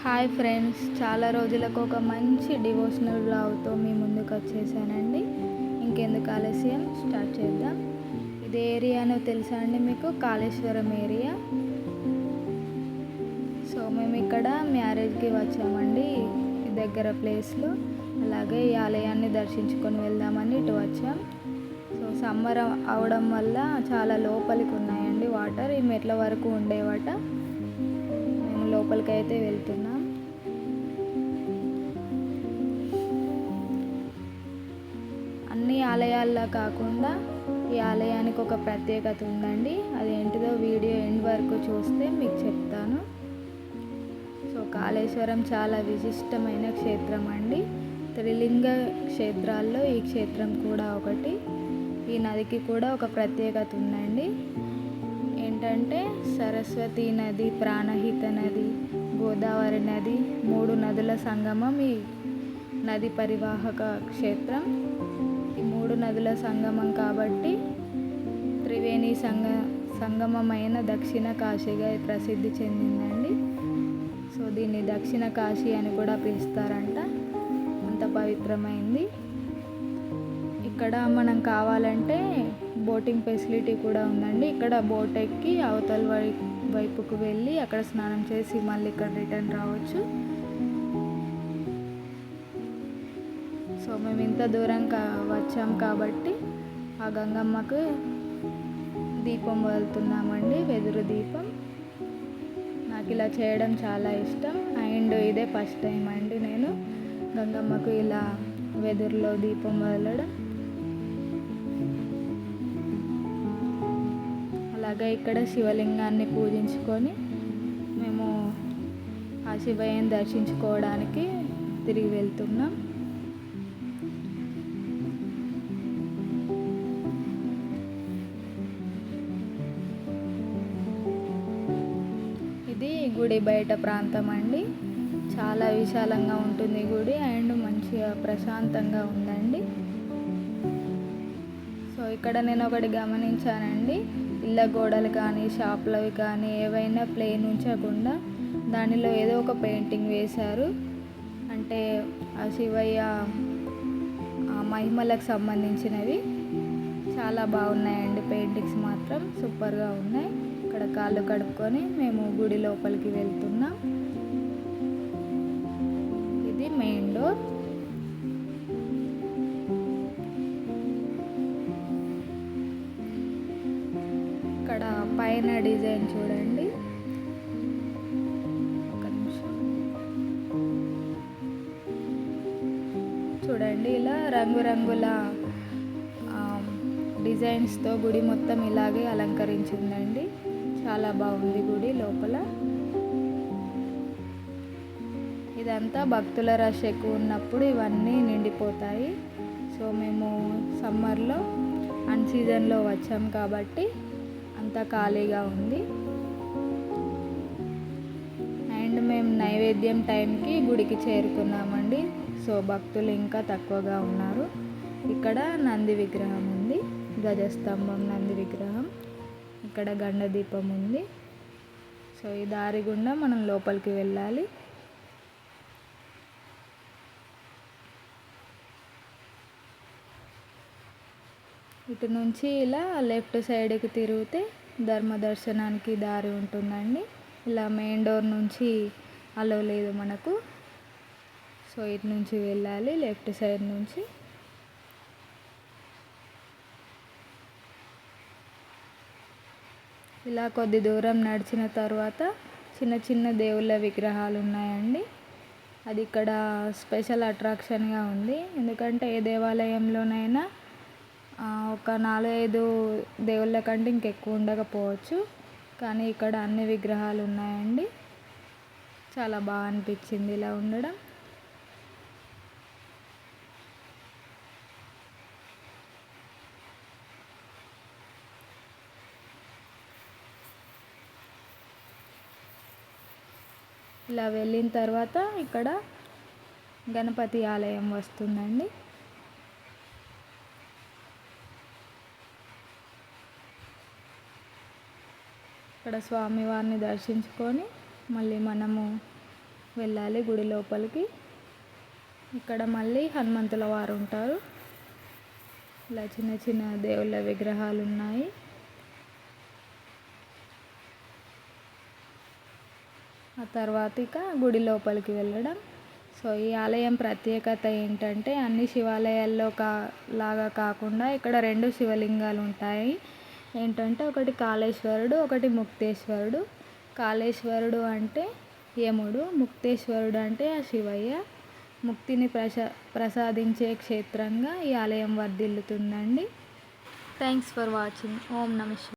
Hi friends, చాలా రోజులకు ఒక మంచి డివోషనల్ వ్లాగ్తో మీ ముందుకు వచ్చేసానండి. ఇంకెందుకు ఆలస్యం, స్టార్ట్ చేద్దాం. ఇది ఏరియానో తెలుసా అండి మీకు? కాళేశ్వరం ఏరియా. సో మేము ఇక్కడ మ్యారేజ్కి వచ్చామండి, దగ్గర ప్లేస్లో. అలాగే ఈ ఆలయాన్ని దర్శించుకొని వెళ్దామని ఇటు వచ్చాం. సో సమ్మర్ అవడం వల్ల చాలా లోపలికి ఉన్నాయండి వాటర్. ఈ మెట్ల వరకు ఉండేవట. మేము లోపలికి అయితే వెళ్తున్నాం. అన్ని ఆలయాల్లో కాకుండా ఈ ఆలయానికి ఒక ప్రత్యేకత ఉందండి. అదేంటిదో వీడియో ఎండ్ వరకు చూస్తే మీకు చెప్తాను. సో కాళేశ్వరం చాలా విశిష్టమైన క్షేత్రం అండి. త్రిలింగ క్షేత్రాల్లో ఈ క్షేత్రం కూడా ఒకటి. ఈ నదికి కూడా ఒక ప్రత్యేకత ఉందండి. ఏంటంటే సరస్వతి నది, ప్రాణహిత నది, గోదావరి నది, 3 నదుల సంగమం ఈ నది పరివాహక క్షేత్రం. ఈ 3 నదుల సంగమం కాబట్టి త్రివేణి సంగమమైన దక్షిణ కాశీగా ప్రసిద్ధి చెందిందండి. సో దీన్ని దక్షిణ కాశీ అని కూడా పిలుస్తారంట. అంత పవిత్రమైంది. ఇక్కడ మనం కావాలంటే బోటింగ్ ఫెసిలిటీ కూడా ఉందండి. ఇక్కడ బోట్ ఎక్కి అవతల వైపుకు వెళ్ళి అక్కడ స్నానం చేసి మళ్ళీ ఇక్కడ రిటర్న్ రావచ్చు. సో మేము ఇంత దూరం వచ్చాం కాబట్టి ఆ గంగమ్మకు దీపం వెళ్తున్నామండి, వెదురు దీపం. నాకు ఇలా చేయడం చాలా ఇష్టం. అండ్ ఇదే ఫస్ట్ టైం అండి నేను గంగమ్మకు ఇలా వెదురులో దీపం వదలడం. అలాగే ఇక్కడ శివలింగాన్ని పూజించుకొని మేము ఆ శివయ్యని దర్శించుకోవడానికి తిరిగి వెళ్తున్నాం. ఇది గుడి బయట ప్రాంతం అండి. చాలా విశాలంగా ఉంటుంది గుడి. అండ్ మంచిగా ప్రశాంతంగా ఉందండి. సో ఇక్కడ నేను ఒకటి గమనించానండి. ఇళ్ళ గోడలు కానీ, షాప్లవి కానీ ఏవైనా ప్లేన్ ఉంచకుండా దానిలో ఏదో ఒక పెయింటింగ్ వేశారు. అంటే ఆ శివయ్య మహిమలకు సంబంధించినవి. చాలా బాగున్నాయండి పెయింటింగ్స్ మాత్రం సూపర్గా ఉన్నాయి. ఇక్కడ కాళ్ళు కడుక్కొని మేము గుడి లోపలికి వెళ్తున్నాం. ఇది మెయిన్ డోర్. ఇక్కడ పైన డిజైన్ చూడండి. ఒక నిమిషం చూడండి. ఇలా రంగురంగుల డిజైన్స్తో గుడి మొత్తం ఇలాగే అలంకరించిందండి. చాలా బాగుంది గుడి లోపల. ఇదంతా భక్తుల రష్ ఎక్కువ ఉన్నప్పుడు ఇవన్నీ నిండిపోతాయి. సో మేము సమ్మర్లో అన్సీజన్లో వచ్చాం కాబట్టి అంతా ఖాళీగా ఉంది. అండ్ మేము నైవేద్యం టైంకి గుడికి చేరుకున్నామండి. సో భక్తులు ఇంకా తక్కువగా ఉన్నారు. ఇక్కడ నంది విగ్రహం ఉంది, గజస్తంభం నంది విగ్రహం. ఇక్కడ గండ దీపం ఉంది. సో ఈ దారి గుండా మనం లోపలికి వెళ్ళాలి. ఇటు నుంచి ఇలా లెఫ్ట్ సైడ్కి తిరిగితే ధర్మ దర్శనానికి దారి ఉంటుందండి. ఇలా మెయిన్ డోర్ నుంచి అలో లేదు మనకు. సో ఇటు నుంచి వెళ్ళాలి లెఫ్ట్ సైడ్ నుంచి. ఇలా కొద్ది దూరం నడిచిన తర్వాత చిన్న చిన్న దేవుళ్ళ విగ్రహాలు ఉన్నాయండి. అది ఇక్కడ స్పెషల్ అట్రాక్షన్గా ఉంది. ఎందుకంటే ఏ దేవాలయంలోనైనా ఒక 4-5 దేవుళ్ళ కంటే ఇంకెక్కువ ఉండకపోవచ్చు. కానీ ఇక్కడ అన్ని విగ్రహాలు ఉన్నాయండి. చాలా బాగా అనిపించింది ఇలా ఉండడం. ఇలా వెళ్ళిన తర్వాత ఇక్కడ గణపతి ఆలయం వస్తుందండి. ఇక్కడ స్వామివారిని దర్శించుకొని మళ్ళీ మనము వెళ్ళాలి గుడి లోపలికి. ఇక్కడ మళ్ళీ హనుమంతుల వారు ఉంటారు. ఇలా చిన్న చిన్న దేవుళ్ళ విగ్రహాలు ఉన్నాయి. ఆ తర్వాత ఇక గుడి లోపలికి వెళ్ళడం. సో ఈ ఆలయం ప్రత్యేకత ఏంటంటే అన్ని శివాలయాల్లో లాగా కాకుండా ఇక్కడ 2 శివలింగాలు ఉంటాయి. ఏంటంటే ఒకటి కాళేశ్వరుడు, ఒకటి ముక్తేశ్వరుడు. కాళేశ్వరుడు అంటే యముడు, ముక్తేశ్వరుడు అంటే ఆ శివయ్య. ముక్తిని ప్రసాదించే క్షేత్రంగా ఈ ఆలయం వర్ధిల్లుతుందండి. Thanks for watching. ఓం నమః శివాయ.